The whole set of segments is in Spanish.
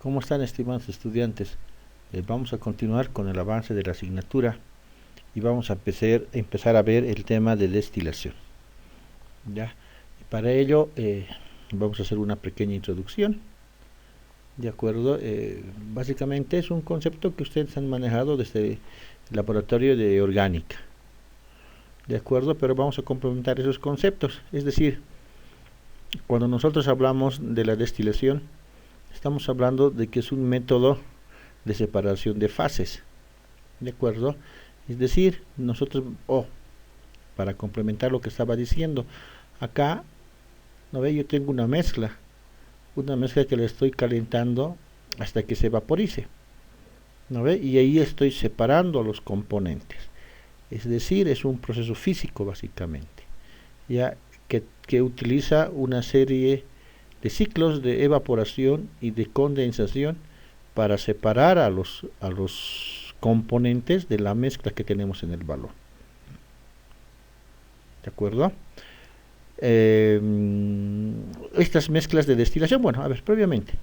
¿Cómo están, estimados estudiantes? Vamos a continuar con el avance de la asignatura y vamos a empezar a ver el tema de destilación. ¿Ya? Y para ello vamos a hacer una pequeña introducción. ¿De acuerdo? Básicamente es un concepto que ustedes han manejado desde el laboratorio de orgánica. ¿De acuerdo? Pero vamos a complementar esos conceptos. Es decir, cuando nosotros hablamos de la destilación, estamos hablando de que es un método de separación de fases. ¿De acuerdo? Es decir, nosotros, para complementar lo que estaba diciendo, acá, ¿no ve? Yo tengo una mezcla que la estoy calentando hasta que se vaporice, ¿no ve? Y ahí estoy separando los componentes. Es decir, es un proceso físico básicamente, ya que utiliza una serie de ciclos de evaporación y de condensación para separar a los componentes de la mezcla que tenemos en el balón. ¿De acuerdo? Estas mezclas de destilación, bueno, a ver, previamente,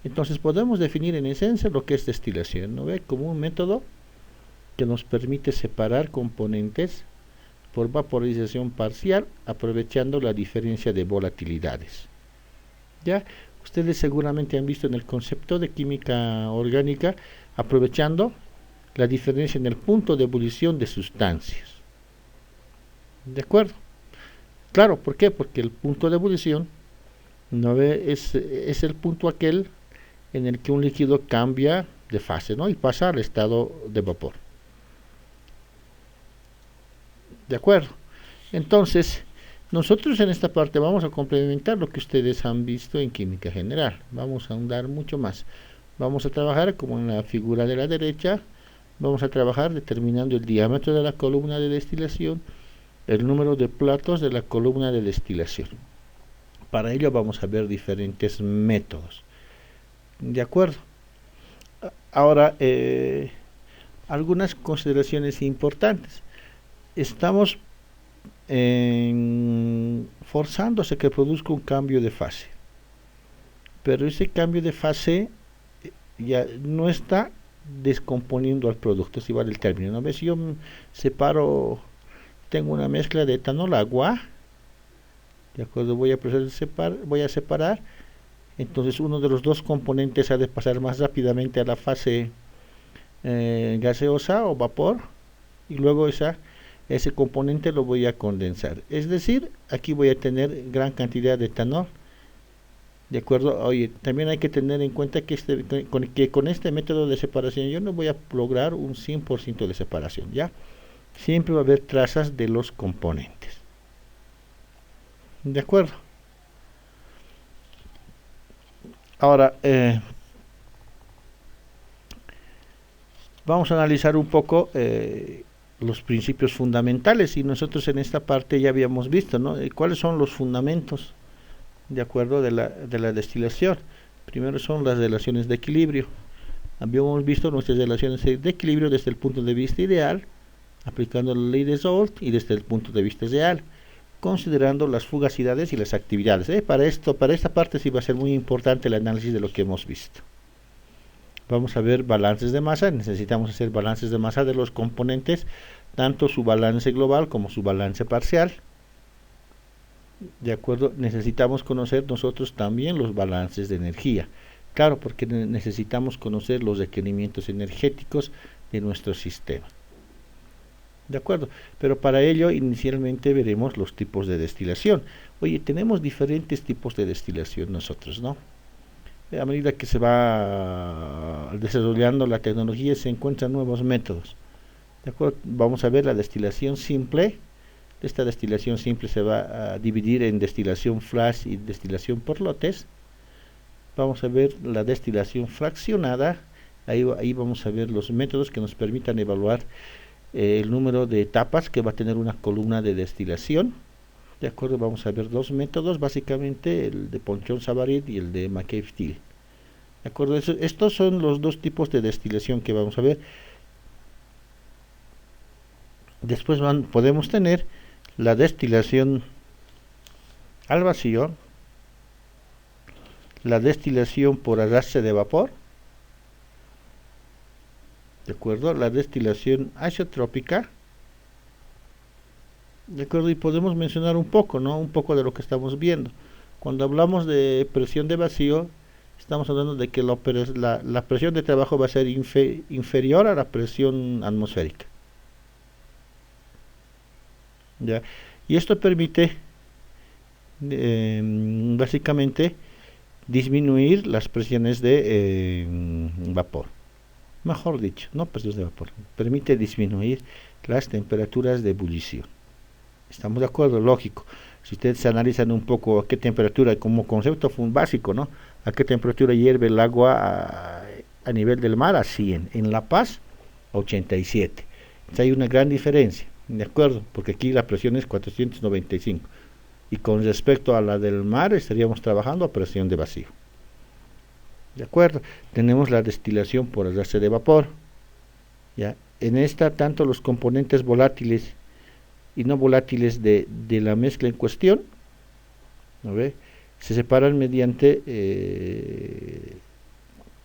entonces podemos definir en esencia lo que es destilación, ¿no ve? Como un método que nos permite separar componentes por vaporización parcial, aprovechando la diferencia de volatilidades. ¿Ya? Ustedes seguramente han visto en el concepto de química orgánica, aprovechando la diferencia en el punto de ebullición de sustancias. ¿De acuerdo? Claro, ¿por qué? Porque el punto de ebullición ¿no ve? Es el punto aquel en el que un líquido cambia de fase, ¿no? Y pasa al estado de vapor. ¿De acuerdo? Entonces, nosotros en esta parte vamos a complementar lo que ustedes han visto en química general. Vamos a ahondar mucho más. Vamos a trabajar como en la figura de la derecha. Vamos a trabajar determinando el diámetro de la columna de destilación, el número de platos de la columna de destilación. Para ello vamos a ver diferentes métodos. ¿De acuerdo? Ahora, algunas consideraciones importantes. Estamos forzándose que produzca un cambio de fase, pero ese cambio de fase ya no está descomponiendo al producto, si vale el término, ¿no ves? Si yo separo, tengo una mezcla de etanol agua, de acuerdo, voy a separar, entonces uno de los dos componentes ha de pasar más rápidamente a la fase gaseosa o vapor, y luego ese componente lo voy a condensar. Es decir, aquí voy a tener gran cantidad de etanol. De acuerdo, oye, también hay que tener en cuenta que con este método de separación yo no voy a lograr un 100% de separación, ¿ya? Siempre va a haber trazas de los componentes. De acuerdo. Ahora, vamos a analizar un poco los principios fundamentales, y nosotros en esta parte ya habíamos visto, ¿no? ¿Cuáles son los fundamentos, de acuerdo, de la destilación? Primero son las relaciones de equilibrio. Habíamos visto nuestras relaciones de equilibrio desde el punto de vista ideal, aplicando la ley de Zolt, y desde el punto de vista real, considerando las fugacidades y las actividades. Para esta parte sí va a ser muy importante el análisis de lo que hemos visto. Vamos a ver balances de masa. Necesitamos hacer balances de masa de los componentes, tanto su balance global como su balance parcial. De acuerdo, necesitamos conocer nosotros también los balances de energía. Claro, porque necesitamos conocer los requerimientos energéticos de nuestro sistema. De acuerdo, pero para ello inicialmente veremos los tipos de destilación. Oye, tenemos diferentes tipos de destilación nosotros, ¿no? A medida que se va desarrollando la tecnología, se encuentran nuevos métodos. ¿De acuerdo? Vamos a ver la destilación simple. Esta destilación simple se va a dividir en destilación flash y destilación por lotes. Vamos a ver la destilación fraccionada. Ahí vamos a ver los métodos que nos permitan evaluar el número de etapas que va a tener una columna de destilación. De acuerdo, vamos a ver dos métodos, básicamente el de Ponchon-Savarit y el de McCabe-Thiele. De acuerdo, estos son los dos tipos de destilación que vamos a ver. Después podemos tener la destilación al vacío, la destilación por arrastre de vapor ¿de acuerdo? La destilación azeotrópica, ¿de acuerdo? Y podemos mencionar un poco, ¿no? Un poco de lo que estamos viendo. Cuando hablamos de presión de vacío, estamos hablando de que la presión de trabajo va a ser inferior a la presión atmosférica. ¿Ya? Y esto permite básicamente disminuir las presiones de vapor. Mejor dicho, no presiones de vapor. Permite disminuir las temperaturas de ebullición. ¿Estamos de acuerdo? Lógico. Si ustedes analizan un poco a qué temperatura, como concepto básico, ¿no? A qué temperatura hierve el agua a nivel del mar, a 100. En La Paz, 87. Entonces hay una gran diferencia, ¿de acuerdo? Porque aquí la presión es 495. Y con respecto a la del mar, estaríamos trabajando a presión de vacío. ¿De acuerdo? Tenemos la destilación por arrastre de vapor. ¿Ya? En esta, tanto los componentes volátiles y no volátiles de la mezcla en cuestión, ¿no ve? Se separan mediante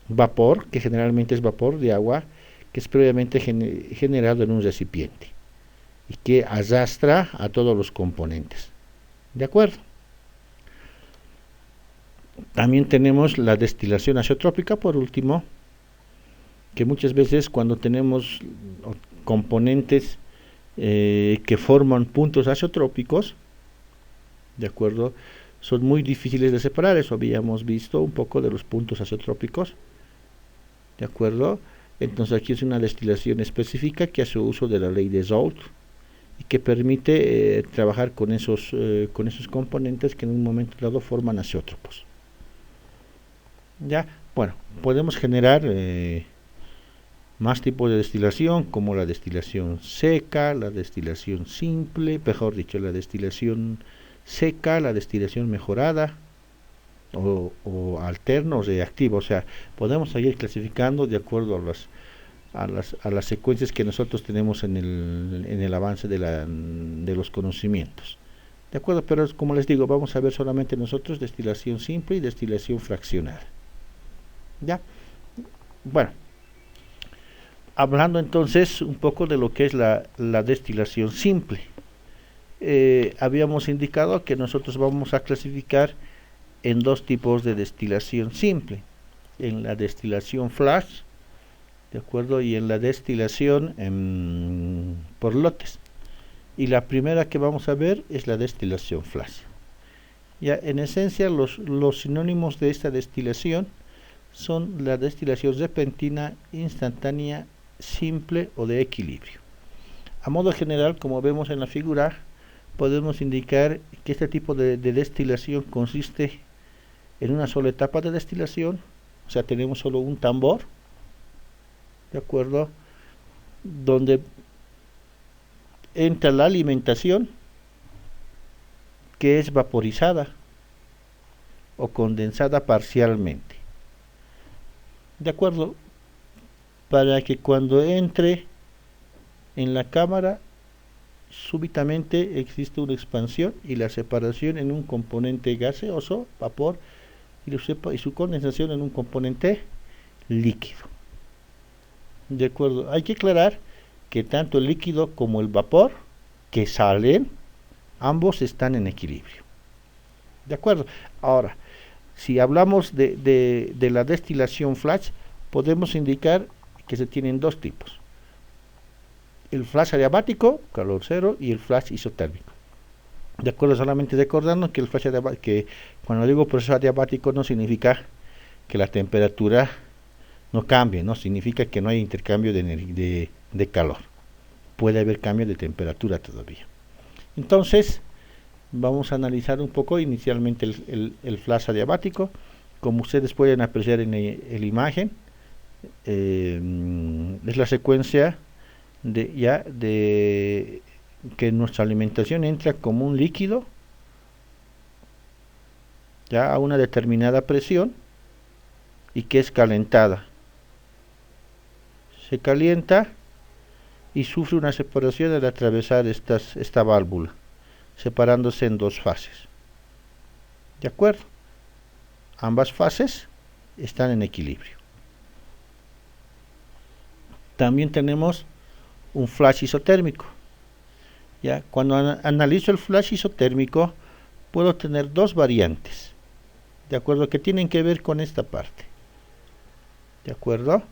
vapor, que generalmente es vapor de agua, que es previamente generado en un recipiente y que arrastra a todos los componentes. ¿De acuerdo? También tenemos la destilación azeotrópica, por último, que muchas veces cuando tenemos componentes que forman puntos azeotrópicos, ¿de acuerdo? Son muy difíciles de separar, eso habíamos visto un poco de los puntos azeotrópicos, ¿de acuerdo? Entonces aquí es una destilación específica que hace uso de la ley de Raoult y que permite trabajar con esos componentes que en un momento dado forman azeótropos. Ya, bueno, podemos generar más tipos de destilación, como la destilación seca, la destilación simple, mejor dicho, la destilación seca, la destilación mejorada o alterna o reactiva. O sea, podemos seguir clasificando de acuerdo a las secuencias que nosotros tenemos en el avance de los conocimientos. De acuerdo, pero como les digo, vamos a ver solamente nosotros destilación simple y destilación fraccionada. ¿Ya? Bueno, hablando entonces un poco de lo que es la destilación simple. Habíamos indicado que nosotros vamos a clasificar en dos tipos de destilación simple, en la destilación flash, ¿de acuerdo? Y en la destilación por lotes. Y la primera que vamos a ver es la destilación flash. Ya, en esencia, los sinónimos de esta destilación son la destilación repentina, instantánea, simple o de equilibrio. A modo general, como vemos en la figura, podemos indicar que este tipo de destilación consiste en una sola etapa de destilación, o sea, tenemos solo un tambor, ¿de acuerdo? Donde entra la alimentación, que es vaporizada o condensada parcialmente, ¿de acuerdo? Para que cuando entre en la cámara súbitamente existe una expansión y la separación en un componente gaseoso, vapor, y su condensación en un componente líquido. De acuerdo, hay que aclarar que tanto el líquido como el vapor que salen, ambos están en equilibrio. De acuerdo, ahora, si hablamos de la destilación flash, podemos indicar que se tienen dos tipos: el flash adiabático, calor cero, y el flash isotérmico. De acuerdo, solamente recordando que el flash adiabático, que cuando digo proceso adiabático no significa que la temperatura no cambie, no significa que no hay intercambio de calor. Puede haber cambio de temperatura todavía. Entonces, vamos a analizar un poco inicialmente el flash adiabático. Como ustedes pueden apreciar en la imagen, es la secuencia de que nuestra alimentación entra como un líquido ya a una determinada presión y que es calentada. Se calienta y sufre una separación al atravesar esta válvula, separándose en dos fases. ¿De acuerdo? Ambas fases están en equilibrio. también tenemos un flash isotérmico. ¿Ya? Cuando analizo el flash isotérmico, puedo tener dos variantes, ¿de acuerdo? Que tienen que ver con esta parte, ¿de acuerdo?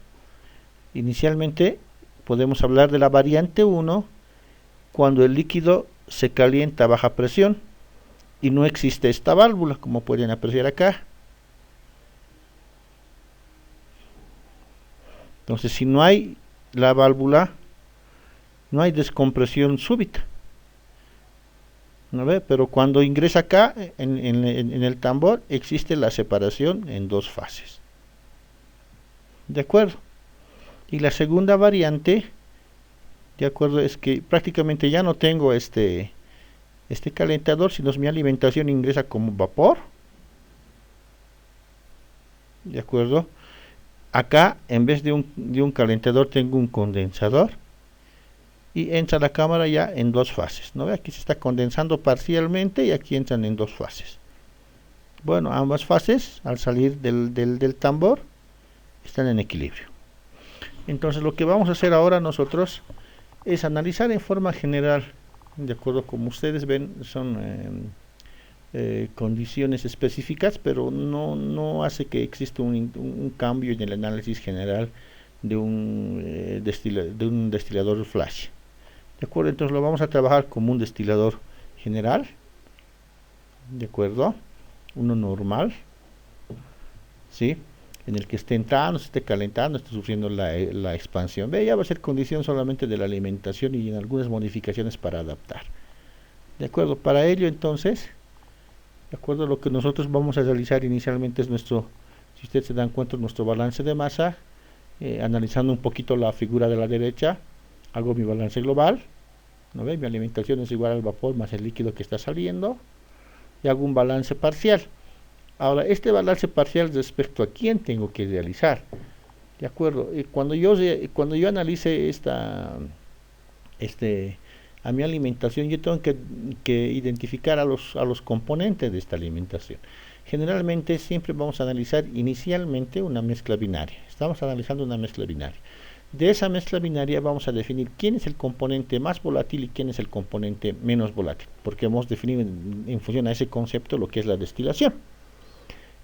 Inicialmente podemos hablar de la variante 1 cuando el líquido se calienta a baja presión y no existe esta válvula, como pueden apreciar acá. Entonces, si no hay la válvula, no hay descompresión súbita, ¿no ve? Pero cuando ingresa acá en el tambor, existe la separación en dos fases, ¿de acuerdo? Y la segunda variante, ¿de acuerdo? Es que prácticamente ya no tengo este calentador, sino mi alimentación ingresa como vapor, ¿de acuerdo? Acá, en vez de un calentador, tengo un condensador y entra la cámara ya en dos fases, ¿no ve? Aquí se está condensando parcialmente y aquí entran en dos fases. Bueno, ambas fases, al salir del tambor, están en equilibrio. Entonces, lo que vamos a hacer ahora nosotros es analizar en forma general, de acuerdo, como ustedes ven, son condiciones específicas, pero no hace que exista un cambio en el análisis general de un destilador flash. De acuerdo, entonces lo vamos a trabajar como un destilador general, de acuerdo, uno normal, ¿sí? En el que esté entrando, se esté calentando, esté sufriendo la expansión. Ve, ya va a ser condición solamente de la alimentación y en algunas modificaciones para adaptar. De acuerdo, para ello entonces, de acuerdo, lo que nosotros vamos a realizar inicialmente es nuestro, si ustedes se dan cuenta, nuestro balance de masa, analizando un poquito la figura de la derecha, hago mi balance global, ¿no ve? Mi alimentación es igual al vapor más el líquido que está saliendo, y hago un balance parcial. Ahora, este balance parcial respecto a quién tengo que realizar, ¿de acuerdo? Cuando yo analice a mi alimentación, yo tengo que identificar a los componentes de esta alimentación. Generalmente siempre vamos a analizar inicialmente una mezcla binaria. Estamos analizando una mezcla binaria. De esa mezcla binaria vamos a definir quién es el componente más volátil y quién es el componente menos volátil, porque hemos definido en función a ese concepto lo que es la destilación.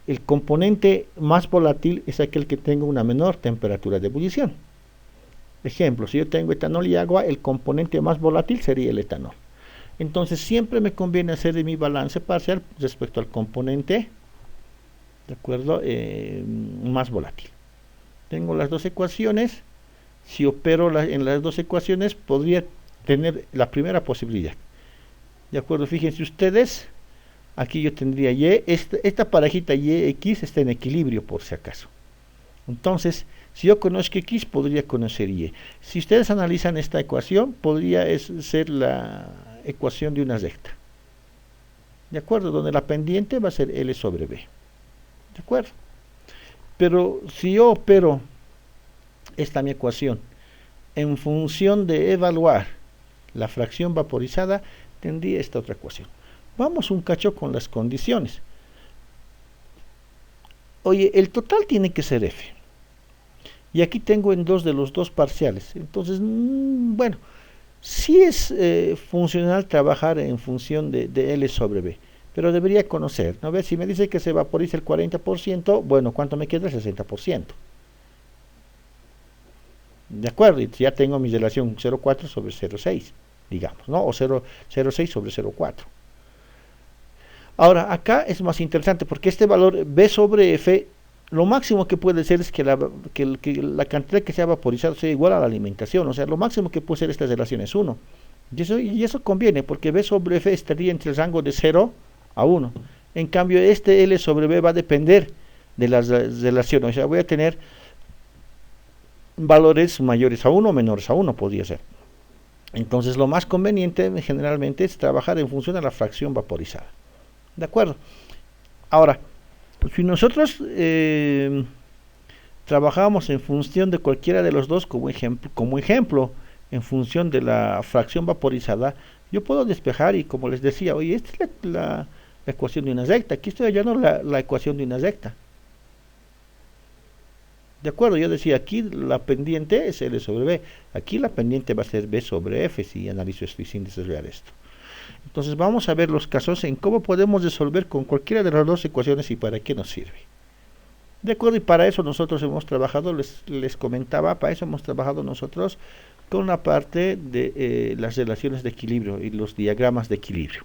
El componente más volátil es aquel que tenga una menor temperatura de ebullición. Ejemplo, si yo tengo etanol y agua, el componente más volátil sería el etanol. Entonces siempre me conviene hacer de mi balance parcial respecto al componente, ¿de acuerdo? Más volátil. Tengo las dos ecuaciones. Si opero en las dos ecuaciones, podría tener la primera posibilidad. ¿De acuerdo? Fíjense ustedes, aquí yo tendría Y, esta parejita YX está en equilibrio por si acaso. Entonces, si yo conozco X, podría conocer Y. Si ustedes analizan esta ecuación, podría ser la ecuación de una recta. ¿De acuerdo? Donde la pendiente va a ser L sobre B. ¿De acuerdo? Pero si yo opero esta mi ecuación en función de evaluar la fracción vaporizada, tendría esta otra ecuación. Vamos un cacho con las condiciones. Oye, el total tiene que ser F. Y aquí tengo en dos de los dos parciales. Entonces, bueno, sí es funcional trabajar en función de L sobre B. Pero debería conocer, ¿no ves? Si me dice que se vaporiza el 40%, bueno, ¿cuánto me queda? El 60%. De acuerdo, y ya tengo mi relación 0,4 sobre 0,6, digamos, ¿no? O 0,06 sobre 0,4. Ahora, acá es más interesante porque este valor B sobre F, lo máximo que puede ser es que la cantidad que se ha vaporizado sea igual a la alimentación. O sea, lo máximo que puede ser esta relación es 1. Y eso conviene porque B sobre F estaría entre el rango de 0 a 1. En cambio, este L sobre B va a depender de las relaciones. O sea, voy a tener valores mayores a 1 o menores a 1, podría ser. Entonces, lo más conveniente generalmente es trabajar en función de la fracción vaporizada. ¿De acuerdo? Ahora, si nosotros trabajamos en función de cualquiera de los dos como ejemplo, en función de la fracción vaporizada, yo puedo despejar y como les decía, oye, esta es la ecuación de una recta, aquí estoy hallando la ecuación de una recta. De acuerdo, yo decía aquí la pendiente es L sobre B, aquí la pendiente va a ser B sobre F si analizo esto y sin desarrollar esto. Entonces vamos a ver los casos en cómo podemos resolver con cualquiera de las dos ecuaciones y para qué nos sirve. De acuerdo, y para eso nosotros hemos trabajado, les comentaba, para eso hemos trabajado nosotros con la parte de las relaciones de equilibrio y los diagramas de equilibrio.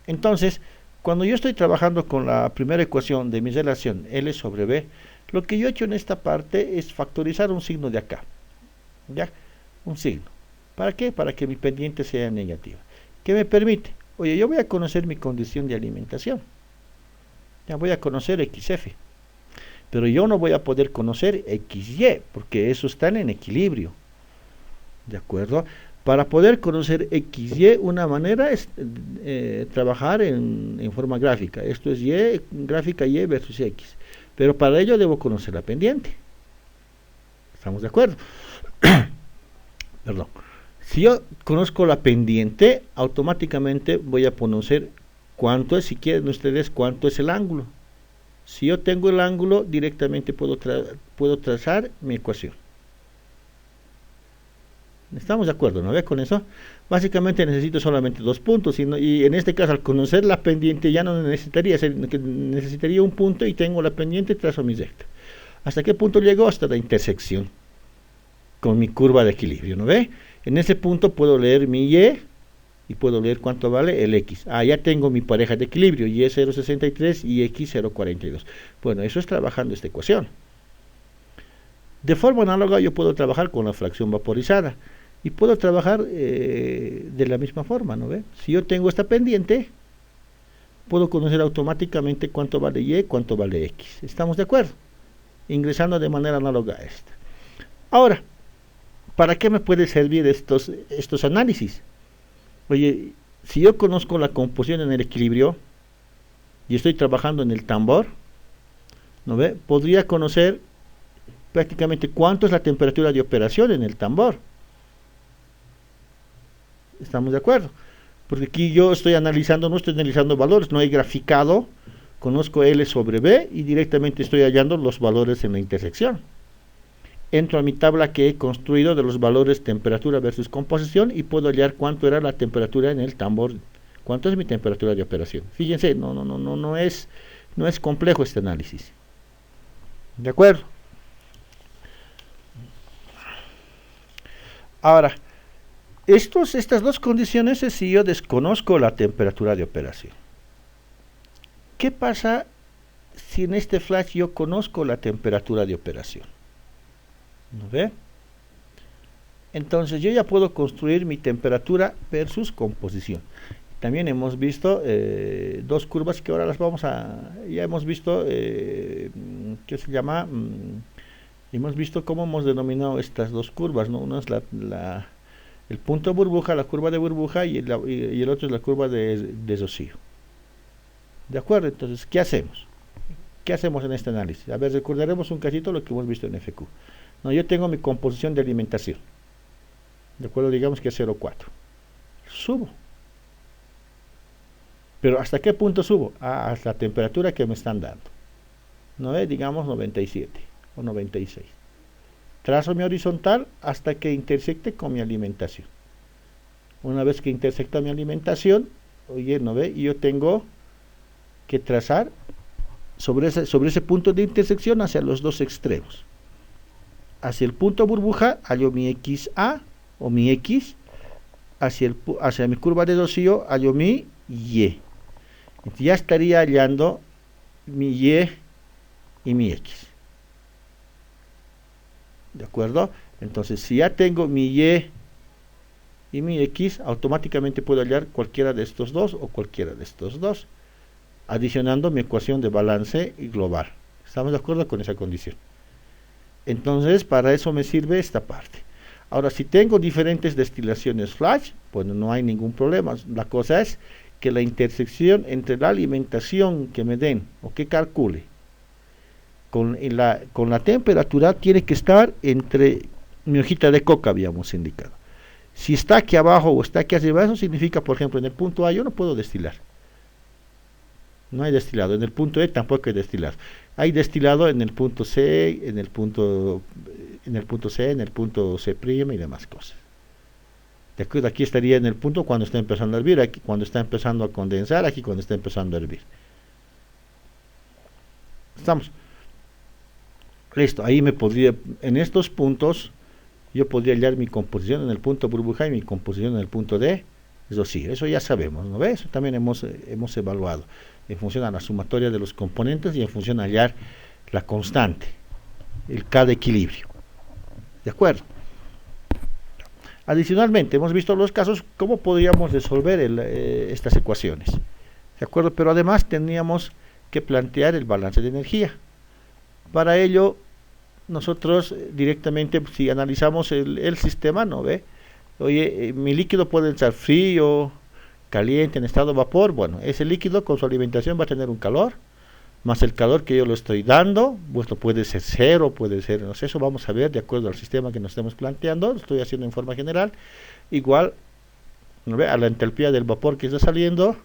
Entonces, cuando yo estoy trabajando con la primera ecuación de mi relación L sobre B, lo que yo he hecho en esta parte es factorizar un signo de acá, ¿ya? Un signo. ¿Para qué? Para que mi pendiente sea negativa. ¿Qué me permite? Oye, yo voy a conocer mi condición de alimentación. Ya voy a conocer XF. Pero yo no voy a poder conocer XY, porque eso está en equilibrio. ¿De acuerdo? Para poder conocer XY, una manera es trabajar en forma gráfica. Esto es Y, gráfica Y versus X. Pero para ello debo conocer la pendiente. ¿Estamos de acuerdo? Perdón. Si yo conozco la pendiente, automáticamente voy a conocer cuánto es, si quieren ustedes, cuánto es el ángulo. Si yo tengo el ángulo, directamente puedo trazar mi ecuación. ¿Estamos de acuerdo, no ve con eso? Básicamente necesito solamente 2 puntos, y en este caso, al conocer la pendiente, ya no necesitaría un punto, y tengo la pendiente, trazo mi recta. ¿Hasta qué punto llego? Hasta la intersección con mi curva de equilibrio, ¿no ve? En ese punto puedo leer mi Y, y puedo leer cuánto vale el X. Ya tengo mi pareja de equilibrio, Y 0,63 y X 0,42. Bueno, eso es trabajando esta ecuación. De forma análoga yo puedo trabajar con la fracción vaporizada, y puedo trabajar de la misma forma, ¿no ve? Si yo tengo esta pendiente, puedo conocer automáticamente cuánto vale Y, cuánto vale X. ¿Estamos de acuerdo? Ingresando de manera análoga a esta. Ahora, ¿para qué me puede servir estos análisis? Oye, si yo conozco la composición en el equilibrio y estoy trabajando en el tambor, ¿no ve? Podría conocer prácticamente cuánto es la temperatura de operación en el tambor. ¿Estamos de acuerdo? Porque aquí yo estoy analizando, no estoy analizando valores, no he graficado, conozco L sobre B y directamente estoy hallando los valores en la intersección. Entro a mi tabla que he construido de los valores temperatura versus composición y puedo hallar cuánto era la temperatura en el tambor, cuánto es mi temperatura de operación. Fíjense, no es complejo este análisis. ¿De acuerdo? Ahora, estas dos condiciones es si yo desconozco la temperatura de operación. ¿Qué pasa si en este flash yo conozco la temperatura de operación? ¿No ve? Entonces yo ya puedo construir mi temperatura versus composición. También hemos visto dos curvas que ahora las ya hemos visto, ¿qué se llama? Hemos visto cómo hemos denominado estas dos curvas, ¿no? Una es el punto de burbuja, la curva de burbuja, y el otro es la curva de rocío. ¿De acuerdo? Entonces, ¿qué hacemos? ¿Qué hacemos en este análisis? A ver, recordaremos un cachito lo que hemos visto en FQ. No, yo tengo mi composición de alimentación. ¿De acuerdo? Digamos que es 0,4. Subo. Pero ¿hasta qué punto subo? Hasta la temperatura que me están dando. ¿No es? Digamos 97 o 96. Trazo mi horizontal hasta que intersecte con mi alimentación. Una vez que intersecta mi alimentación, oye, ¿no ve? Y yo tengo que trazar sobre ese punto de intersección hacia los dos extremos. Hacia el punto burbuja hallo mi XA o mi X, hacia mi curva de rocío hallo mi Y. Entonces ya estaría hallando mi Y y mi X. ¿De acuerdo? Entonces, si ya tengo mi Y y mi X, automáticamente puedo hallar cualquiera de estos dos o cualquiera de estos dos, adicionando mi ecuación de balance global. ¿Estamos de acuerdo con esa condición? Entonces, para eso me sirve esta parte. Ahora, si tengo diferentes destilaciones flash, pues no hay ningún problema. La cosa es que la intersección entre la alimentación que me den o que calcule con la temperatura tiene que estar entre mi hojita de coca, habíamos indicado. Si está aquí abajo o está aquí arriba, eso significa, por ejemplo, en el punto A yo no puedo destilar. No hay destilado. En el punto E tampoco hay destilado. hay destilado en el punto C, en el punto C, en el punto C' y demás cosas. De acuerdo, aquí estaría en el punto cuando está empezando a hervir, aquí cuando está empezando a condensar, aquí cuando está empezando a hervir. Estamos. Listo, ahí me podría, en estos puntos, yo podría hallar mi composición en el punto burbuja y mi composición en el punto D. Eso sí, eso ya sabemos, ¿no ves? Eso también hemos evaluado en función a la sumatoria de los componentes y en función a hallar la constante, el K de equilibrio. ¿De acuerdo? Adicionalmente, hemos visto los casos, cómo podríamos resolver estas ecuaciones. ¿De acuerdo? Pero además teníamos que plantear el balance de energía. Para ello, nosotros directamente, si analizamos el sistema, ¿no ve? Oye, mi líquido puede estar frío, caliente, en estado de vapor. Bueno, ese líquido con su alimentación va a tener un calor, más el calor que yo le estoy dando. Esto puede ser cero, puede ser, no sé, eso vamos a ver de acuerdo al sistema que nos estemos planteando. Lo estoy haciendo en forma general. Igual, ¿no ve? A la entalpía del vapor que está saliendo,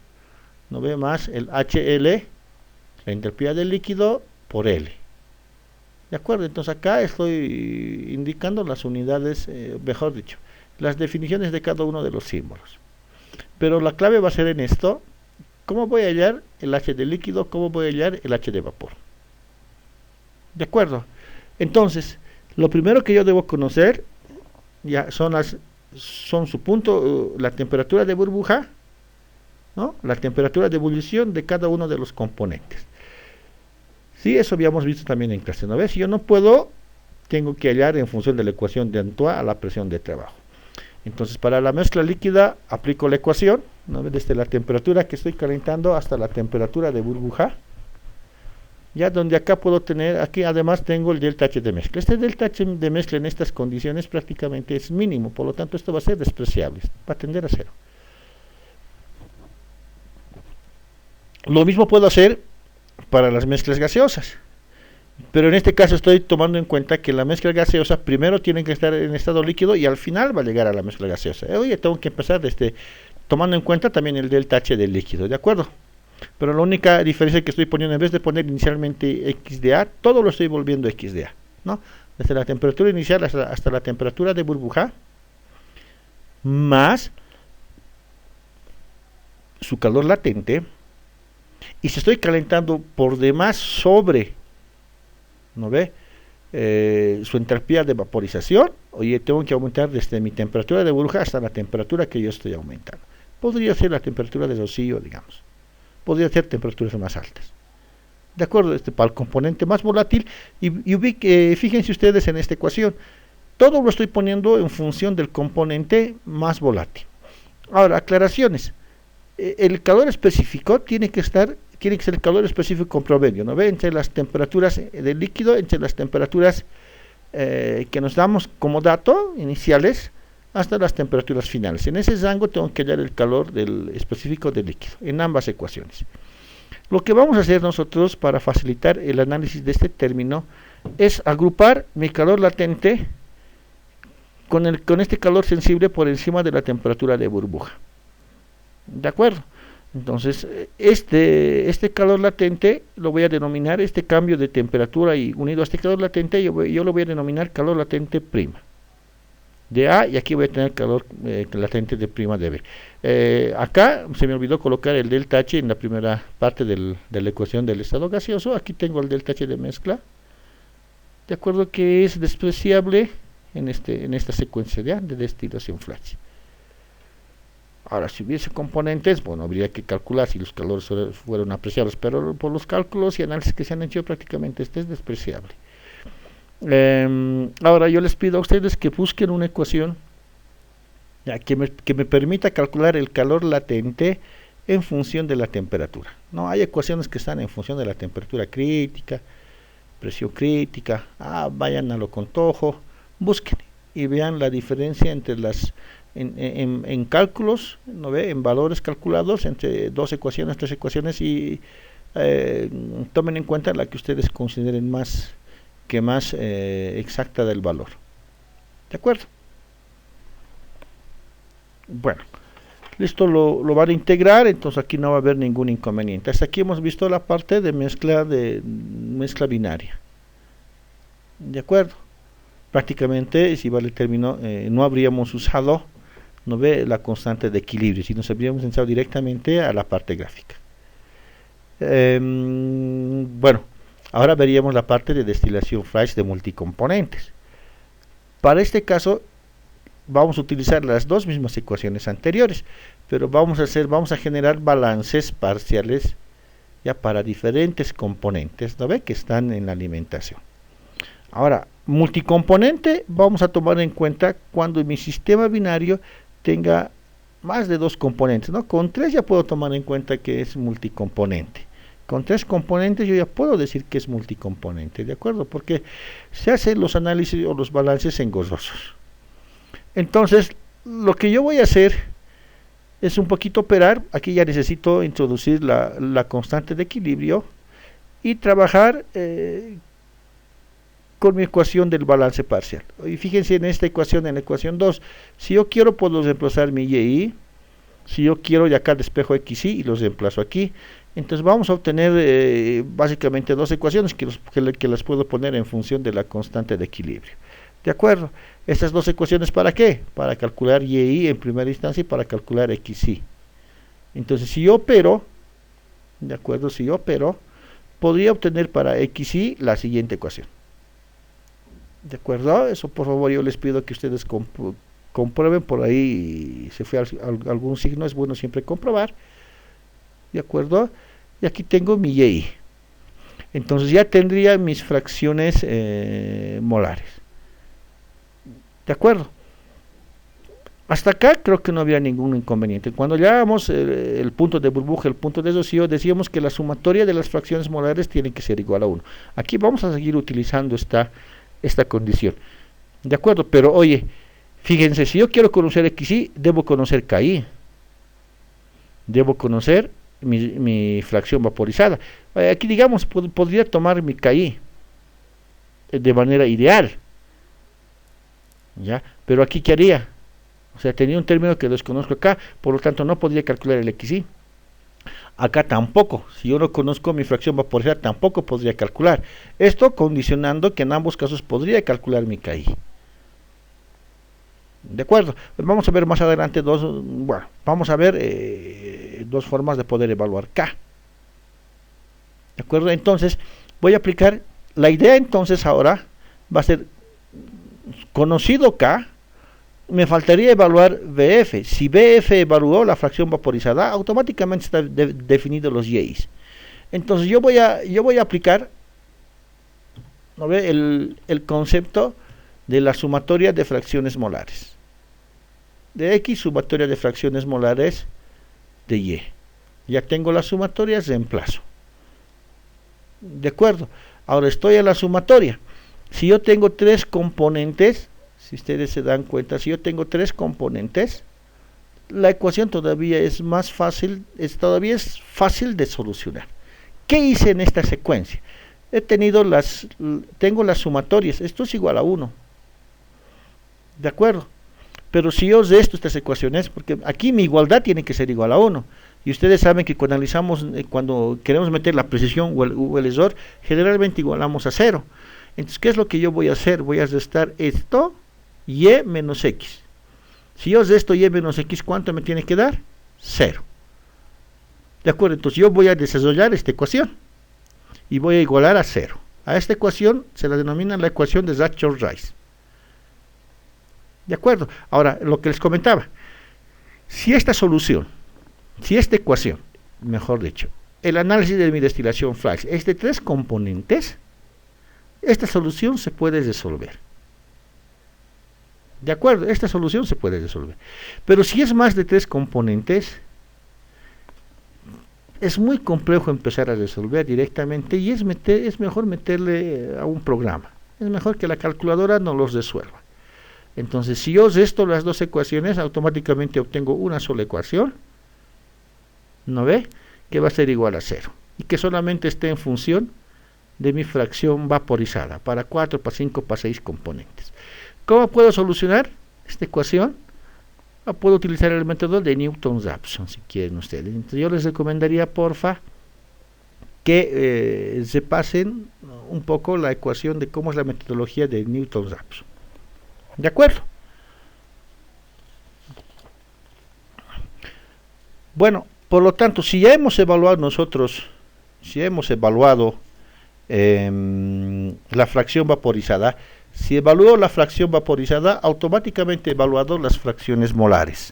¿no ve? Más el HL, la entalpía del líquido por L. ¿De acuerdo? Entonces acá estoy indicando las unidades, mejor dicho, las definiciones de cada uno de los símbolos. Pero la clave va a ser en esto: ¿cómo voy a hallar el H de líquido? ¿Cómo voy a hallar el H de vapor? ¿De acuerdo? Entonces, lo primero que yo debo conocer ya son su punto, la temperatura de burbuja, ¿no? La temperatura de ebullición de cada uno de los componentes. Sí, eso habíamos visto también en clase, ¿no ves? Si yo no puedo, tengo que hallar en función de la ecuación de Antoine a la presión de trabajo. Entonces, para la mezcla líquida, aplico la ecuación, ¿no? Desde la temperatura que estoy calentando hasta la temperatura de burbuja, ya donde acá puedo tener, aquí además tengo el delta H de mezcla. Este delta H de mezcla en estas condiciones prácticamente es mínimo, por lo tanto esto va a ser despreciable, va a tender a cero. Lo mismo puedo hacer para las mezclas gaseosas, pero en este caso estoy tomando en cuenta que la mezcla gaseosa primero tiene que estar en estado líquido y al final va a llegar a la mezcla gaseosa. Oye, tengo que empezar tomando en cuenta también el delta H del líquido, ¿de acuerdo? Pero la única diferencia que estoy poniendo, en vez de poner inicialmente XDA, todo lo estoy volviendo XDA, ¿no? Desde la temperatura inicial hasta la temperatura de burbuja, más su calor latente. Y si estoy calentando por demás sobre, ¿no ve? Su entalpía de vaporización, oye, tengo que aumentar desde mi temperatura de burbuja hasta la temperatura que yo estoy aumentando. Podría ser la temperatura de rocío, digamos. Podría ser temperaturas más altas. De acuerdo, para el componente más volátil, y fíjense ustedes en esta ecuación, todo lo estoy poniendo en función del componente más volátil. Ahora, aclaraciones. El calor específico tiene que ser el calor específico promedio, ¿no ve? Entre las temperaturas del líquido, entre las temperaturas que nos damos como dato iniciales, hasta las temperaturas finales. En ese rango tengo que hallar el calor específico del líquido, en ambas ecuaciones. Lo que vamos a hacer nosotros para facilitar el análisis de este término es agrupar mi calor latente con este calor sensible por encima de la temperatura de burbuja. ¿De acuerdo? Entonces, este calor latente lo voy a denominar, este cambio de temperatura y unido a este calor latente, yo lo voy a denominar calor latente prima de A, y aquí voy a tener calor latente de prima de B. Acá se me olvidó colocar el delta H en la primera parte de la ecuación del estado gaseoso. Aquí tengo el delta H de mezcla, de acuerdo, que es despreciable en esta secuencia de destilación flash. Ahora, si hubiese componentes, bueno, habría que calcular si los calores fueron apreciables, pero por los cálculos y análisis que se han hecho, prácticamente este es despreciable. Ahora, yo les pido a ustedes que busquen una ecuación que me permita calcular el calor latente en función de la temperatura. No hay ecuaciones que están en función de la temperatura crítica, presión crítica. Vayan a lo contojo, busquen y vean la diferencia entre en cálculos, ¿no ve? En valores calculados entre dos ecuaciones, tres ecuaciones, y tomen en cuenta la que ustedes consideren más exacta del valor. ¿De acuerdo? Bueno, Listo, lo van a integrar, entonces aquí no va a haber ningún inconveniente. Hasta aquí hemos visto la parte de mezcla binaria. ¿De acuerdo? Prácticamente, si vale el término, no habríamos usado, no ve, la constante de equilibrio, sino nos habríamos entrado directamente a la parte gráfica. Bueno, ahora veríamos la parte de destilación flash de multicomponentes. Para este caso vamos a utilizar las dos mismas ecuaciones anteriores, pero vamos a generar balances parciales ya para diferentes componentes, ¿no ve?, que están en la alimentación. Ahora, multicomponente vamos a tomar en cuenta cuando mi sistema binario tenga más de dos componentes, ¿no? Con tres ya puedo tomar en cuenta que es multicomponente. Con tres componentes yo ya puedo decir que es multicomponente, ¿de acuerdo? Porque se hacen los análisis o los balances engorrosos. Entonces, lo que yo voy a hacer es un poquito operar. Aquí ya necesito introducir la constante de equilibrio y trabajar con mi ecuación del balance parcial. Y fíjense en esta ecuación, en la ecuación 2, si yo quiero puedo reemplazar mi y, si yo quiero ya acá despejo x y los reemplazo aquí. Entonces vamos a obtener básicamente dos ecuaciones que las puedo poner en función de la constante de equilibrio. ¿De acuerdo? Estas dos ecuaciones, ¿para qué? Para calcular y en primera instancia y para calcular xy. Entonces, si yo opero, ¿de acuerdo? Si yo opero, podría obtener para xy la siguiente ecuación. ¿De acuerdo? Eso, por favor, yo les pido que ustedes comprueben. Por ahí se fue algún signo, es bueno siempre comprobar. ¿De acuerdo? Y aquí tengo mi y. Entonces ya tendría mis fracciones molares. ¿De acuerdo? Hasta acá creo que no había ningún inconveniente. Cuando llevábamos el punto de burbuja, el punto de rocío, decíamos que la sumatoria de las fracciones molares tiene que ser igual a 1. Aquí vamos a seguir utilizando esta condición. ¿De acuerdo? Pero oye, fíjense, si yo quiero conocer xy, debo conocer KI. Debo conocer mi fracción vaporizada. Aquí, digamos, podría tomar mi KI de manera ideal. ¿Ya? Pero aquí, ¿qué haría? O sea, tenía un término que desconozco acá, por lo tanto no podría calcular el xy. Acá tampoco, si yo no conozco mi fracción vaporizada, tampoco podría calcular. Esto condicionando que en ambos casos podría calcular mi KI. ¿De acuerdo? Pues vamos a ver más adelante dos formas de poder evaluar K. ¿De acuerdo? Entonces, voy a aplicar, la idea entonces ahora va a ser, conocido K, me faltaría evaluar BF. Si BF evaluó la fracción vaporizada, automáticamente está definido los Y's. Entonces yo voy a aplicar, ¿no ve?, el concepto de la sumatoria de fracciones molares. De X, sumatoria de fracciones molares de Y. Ya tengo la sumatoria, reemplazo. ¿De acuerdo? Ahora estoy en la sumatoria. Si yo tengo tres componentes, si ustedes se dan cuenta, si yo tengo tres componentes, la ecuación todavía es más fácil, todavía es fácil de solucionar. ¿Qué hice en esta secuencia? Tengo las sumatorias, esto es igual a 1. ¿De acuerdo? Pero si yo resto estas ecuaciones, porque aquí mi igualdad tiene que ser igual a 1. Y ustedes saben que cuando analizamos, cuando queremos meter la precisión o el error, generalmente igualamos a 0. Entonces, ¿qué es lo que yo voy a hacer? Voy a restar esto, y menos x. Si yo resto y menos x, ¿cuánto me tiene que dar? 0. ¿De acuerdo? Entonces yo voy a desarrollar esta ecuación y voy a igualar a 0. A esta ecuación se la denomina la ecuación de Rachel-Rice. ¿De acuerdo? Ahora, lo que les comentaba, si esta ecuación, mejor dicho, el análisis de mi destilación flash es de tres componentes, esta solución se puede resolver. ¿De acuerdo? Esta solución se puede resolver. Pero si es más de tres componentes, es muy complejo empezar a resolver directamente y es mejor meterle a un programa. Es mejor que la calculadora no los resuelva. Entonces, si yo resto las dos ecuaciones, automáticamente obtengo una sola ecuación, ¿no ve?, que va a ser igual a 0 y que solamente esté en función de mi fracción vaporizada para 4, para 5, para 6 componentes. ¿Cómo puedo solucionar esta ecuación? puedo utilizar el método de Newton-Raphson si quieren ustedes. Entonces yo les recomendaría, porfa, que se pasen un poco la ecuación de cómo es la metodología de Newton-Raphson. ¿De acuerdo? Bueno, por lo tanto, si ya hemos evaluado nosotros, si hemos evaluado la fracción vaporizada, si evalúo la fracción vaporizada, automáticamente he evaluado las fracciones molares.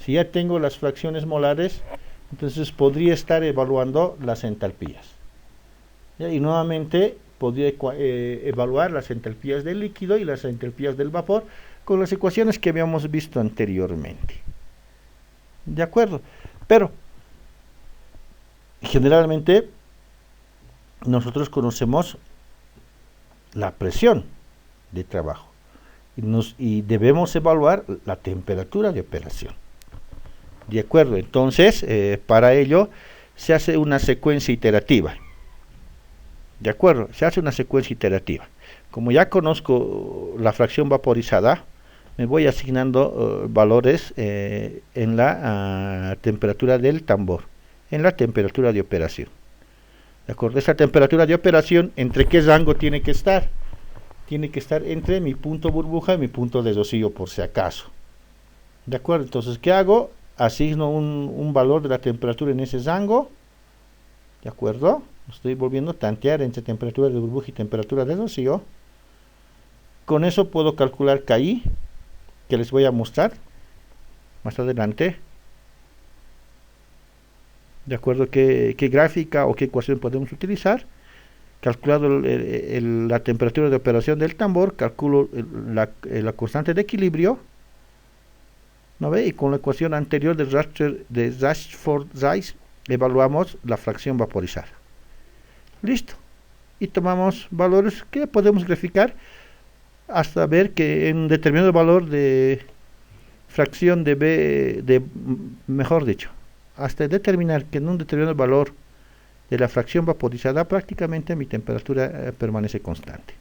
Si ya tengo las fracciones molares, entonces podría estar evaluando las entalpías. ¿Ya? Y nuevamente podría evaluar las entalpías del líquido y las entalpías del vapor con las ecuaciones que habíamos visto anteriormente. ¿De acuerdo? Pero generalmente nosotros conocemos la presión de trabajo y debemos evaluar la temperatura de operación. De acuerdo, entonces para ello se hace una secuencia iterativa. De acuerdo, se hace una secuencia iterativa. Como ya conozco la fracción vaporizada, me voy asignando valores en la temperatura del tambor, en la temperatura de operación. ¿De acuerdo? Esa temperatura de operación, ¿entre qué rango tiene que estar? Tiene que estar entre mi punto burbuja y mi punto de rocío, por si acaso. ¿De acuerdo? Entonces, ¿qué hago? Asigno un valor de la temperatura en ese rango. ¿De acuerdo? Estoy volviendo a tantear entre temperatura de burbuja y temperatura de rocío. Con eso puedo calcular KI, que les voy a mostrar más adelante. De acuerdo, qué gráfica o qué ecuación podemos utilizar. Calculado la temperatura de operación del tambor, calculo la constante de equilibrio, ¿no ve? Y con la ecuación anterior de Rashford-Rice evaluamos la fracción vaporizada. Listo. Y tomamos valores que podemos graficar hasta ver que en un determinado valor de fracción de B, mejor dicho, hasta determinar que en un determinado valor de la fracción vaporizada prácticamente mi temperatura permanece constante.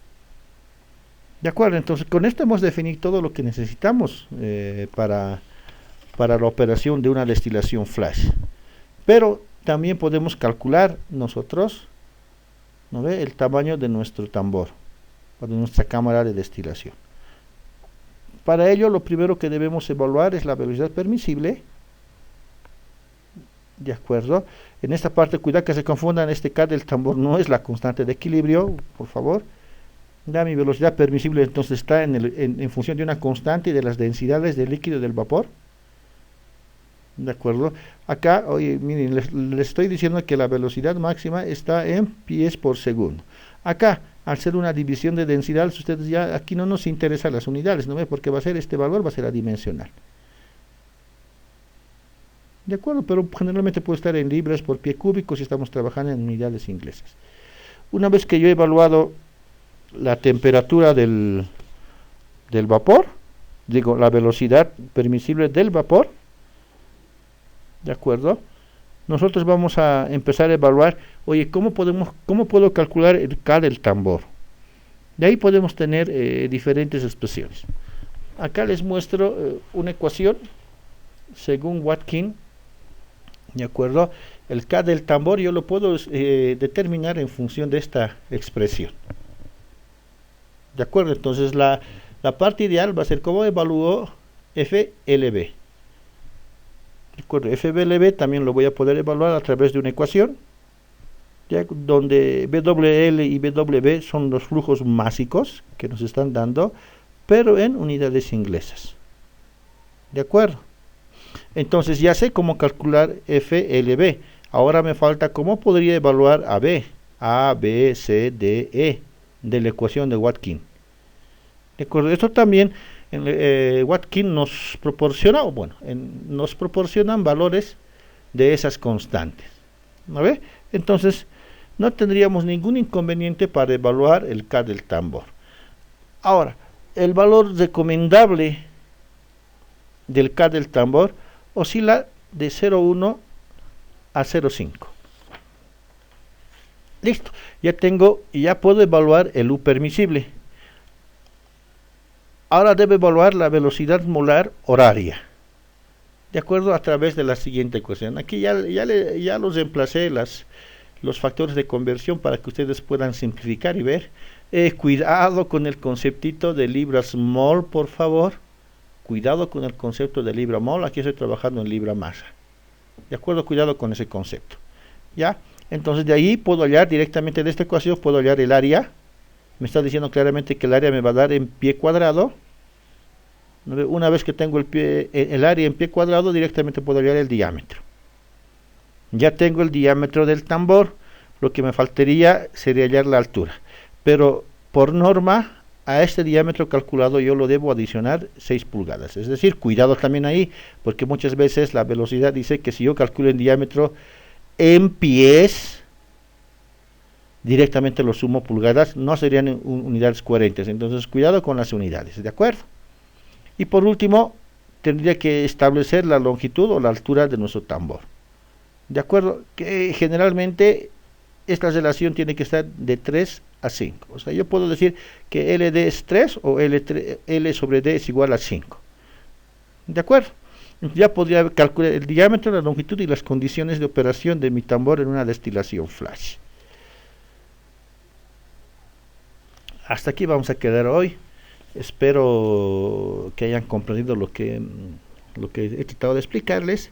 De acuerdo, entonces con esto hemos definido todo lo que necesitamos para la operación de una destilación flash. Pero también podemos calcular nosotros, ¿no ve?, el tamaño de nuestro tambor o de nuestra cámara de destilación. Para ello, lo primero que debemos evaluar es la velocidad permisible. De acuerdo, en esta parte cuidado que se confundan, este K del tambor no es la constante de equilibrio, por favor. Mi velocidad permisible entonces está en función de una constante y de las densidades del líquido y del vapor. De acuerdo, acá, oye, miren, les estoy diciendo que la velocidad máxima está en pies por segundo. Acá, al ser una división de densidades, ustedes ya, aquí no nos interesan las unidades, ¿no ve? Porque va a ser este valor, va a ser adimensional. De acuerdo, pero generalmente puede estar en libras por pie cúbico si estamos trabajando en unidades inglesas. Una vez que yo he evaluado la temperatura del vapor, digo, la velocidad permisible del vapor, de acuerdo, nosotros vamos a empezar a evaluar, oye, ¿cómo puedo calcular el K del tambor? De ahí podemos tener diferentes expresiones. Acá les muestro una ecuación según Watkins. De acuerdo, el K del tambor yo lo puedo determinar en función de esta expresión. De acuerdo, entonces la parte ideal va a ser cómo evalúo FLB. De acuerdo, FLB también lo voy a poder evaluar a través de una ecuación, ya, donde WL y WB son los flujos másicos que nos están dando, pero en unidades inglesas. De acuerdo. Entonces ya sé cómo calcular FLB. Ahora me falta cómo podría evaluar AB, A, B, C, D, E, de la ecuación de Watkins. De acuerdo, esto también Watkins nos proporciona, nos proporcionan valores de esas constantes. ¿No ve? Entonces no tendríamos ningún inconveniente para evaluar el K del tambor. Ahora, el valor recomendable del K del tambor oscila de 0,1 a 0,5. Listo, ya puedo evaluar el U permisible. Ahora debo evaluar la velocidad molar horaria. de acuerdo a través de la siguiente ecuación. Aquí ya los emplacé los factores de conversión para que ustedes puedan simplificar y ver. Cuidado con el conceptito de libras mol, por favor. Cuidado con el concepto de libra mol. Aquí estoy trabajando en libra masa. De acuerdo, cuidado con ese concepto. ¿Ya? Entonces de ahí puedo hallar directamente de esta ecuación, puedo hallar el área. Me está diciendo claramente que el área me va a dar en pie cuadrado. Una vez que tengo el área en pie cuadrado, directamente puedo hallar el diámetro. Ya tengo el diámetro del tambor, lo que me faltaría sería hallar la altura. Pero por norma, a este diámetro calculado yo lo debo adicionar 6 pulgadas. Es decir, cuidado también ahí, porque muchas veces la velocidad dice que si yo calculo el diámetro en pies, directamente lo sumo pulgadas, no serían unidades coherentes. Entonces, cuidado con las unidades, ¿de acuerdo? Y por último, tendría que establecer la longitud o la altura de nuestro tambor. De acuerdo, que generalmente esta relación tiene que estar de 3 a 5. O sea, yo puedo decir que LD es 3 o L sobre D es igual a 5. De acuerdo. Ya podría calcular el diámetro, la longitud y las condiciones de operación de mi tambor en una destilación flash. Hasta aquí vamos a quedar hoy. Espero que hayan comprendido lo que he tratado de explicarles.